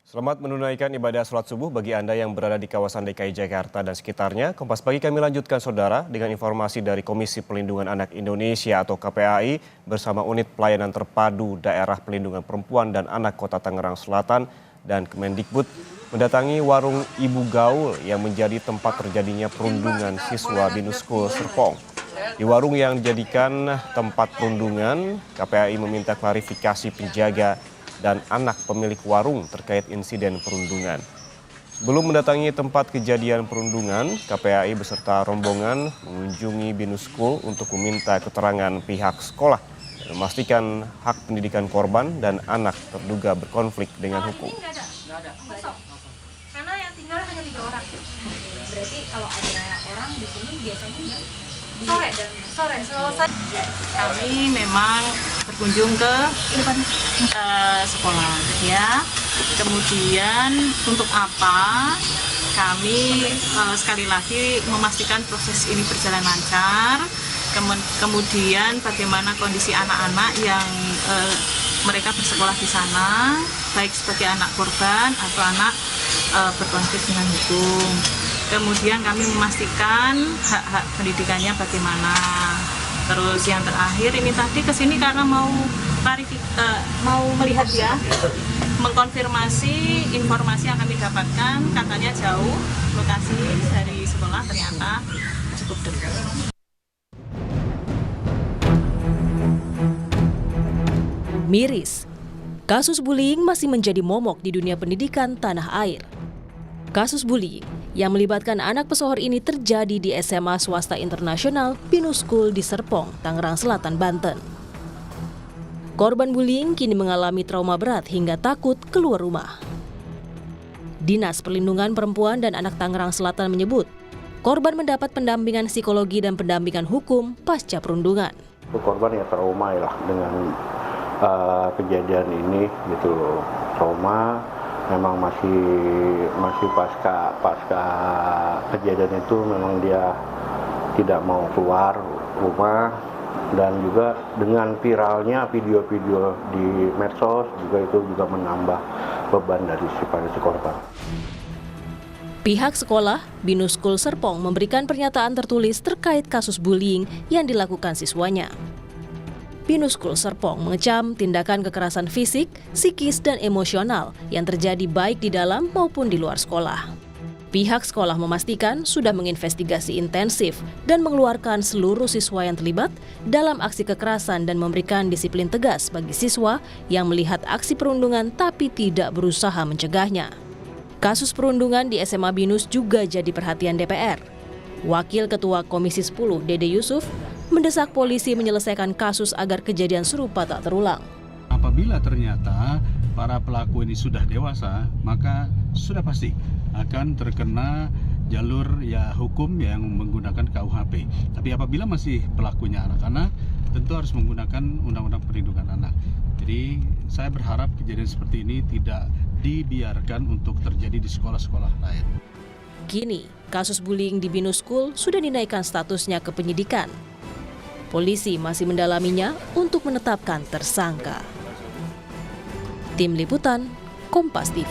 Selamat menunaikan ibadah sholat subuh bagi Anda yang berada di kawasan DKI Jakarta dan sekitarnya. Kompas Pagi kami lanjutkan saudara dengan informasi dari Komisi Pelindungan Anak Indonesia atau KPAI bersama Unit Pelayanan Terpadu Daerah Pelindungan Perempuan dan Anak Kota Tangerang Selatan dan Kemendikbud mendatangi warung Ibu Gaul yang menjadi tempat terjadinya perundungan siswa Binus School Serpong. Di warung yang dijadikan tempat perundungan, KPAI meminta klarifikasi penjaga dan anak pemilik warung terkait insiden perundungan. Sebelum mendatangi tempat kejadian perundungan, KPAI beserta rombongan mengunjungi Binus School untuk meminta keterangan pihak sekolah dan memastikan hak pendidikan korban dan anak terduga berkonflik dengan hukum. Karena yang tinggal hanya 3 orang. Berarti kalau ada orang di sini biasanya sore selesai. Kami memang berkunjung ke sekolah ya. Kemudian untuk apa? Kami sekali lagi memastikan proses ini berjalan lancar. Kemudian bagaimana kondisi anak-anak yang mereka bersekolah di sana, baik sebagai anak korban atau anak berkonflik dengan hukum. Kemudian kami memastikan hak-hak pendidikannya bagaimana. Terus yang terakhir ini tadi kesini karena mau melihat ya, mengkonfirmasi informasi yang kami dapatkan, katanya jauh lokasi dari sekolah, ternyata cukup dekat. Miris, kasus bullying masih menjadi momok di dunia pendidikan tanah air. Kasus bullying yang melibatkan anak pesohor ini terjadi di SMA swasta internasional Binus School di Serpong, Tangerang Selatan, Banten. Korban bullying kini mengalami trauma berat hingga takut keluar rumah. Dinas Perlindungan Perempuan dan Anak Tangerang Selatan menyebut, korban mendapat pendampingan psikologi dan pendampingan hukum pasca perundungan. Korban ya trauma ya dengan kejadian ini gitu, trauma. Memang masih pasca kejadian itu memang dia tidak mau keluar rumah, dan juga dengan viralnya video-video di medsos juga itu juga menambah beban dari si korban. Pihak sekolah Binus School Serpong memberikan pernyataan tertulis terkait kasus bullying yang dilakukan siswanya. Binus School Serpong mengecam tindakan kekerasan fisik, psikis, dan emosional yang terjadi baik di dalam maupun di luar sekolah. Pihak sekolah memastikan sudah menginvestigasi intensif dan mengeluarkan seluruh siswa yang terlibat dalam aksi kekerasan dan memberikan disiplin tegas bagi siswa yang melihat aksi perundungan tapi tidak berusaha mencegahnya. Kasus perundungan di SMA Binus juga jadi perhatian DPR. Wakil Ketua Komisi 10 Dede Yusuf mendesak polisi menyelesaikan kasus agar kejadian serupa tak terulang. Apabila ternyata para pelaku ini sudah dewasa, maka sudah pasti akan terkena jalur hukum yang menggunakan KUHP. Tapi apabila masih pelakunya anak-anak, tentu harus menggunakan Undang-Undang Perlindungan Anak. Jadi saya berharap kejadian seperti ini tidak dibiarkan untuk terjadi di sekolah-sekolah lain. Kini, kasus bullying di Binus School sudah dinaikkan statusnya ke penyidikan. Polisi masih mendalaminya untuk menetapkan tersangka. Tim Liputan, Kompas TV.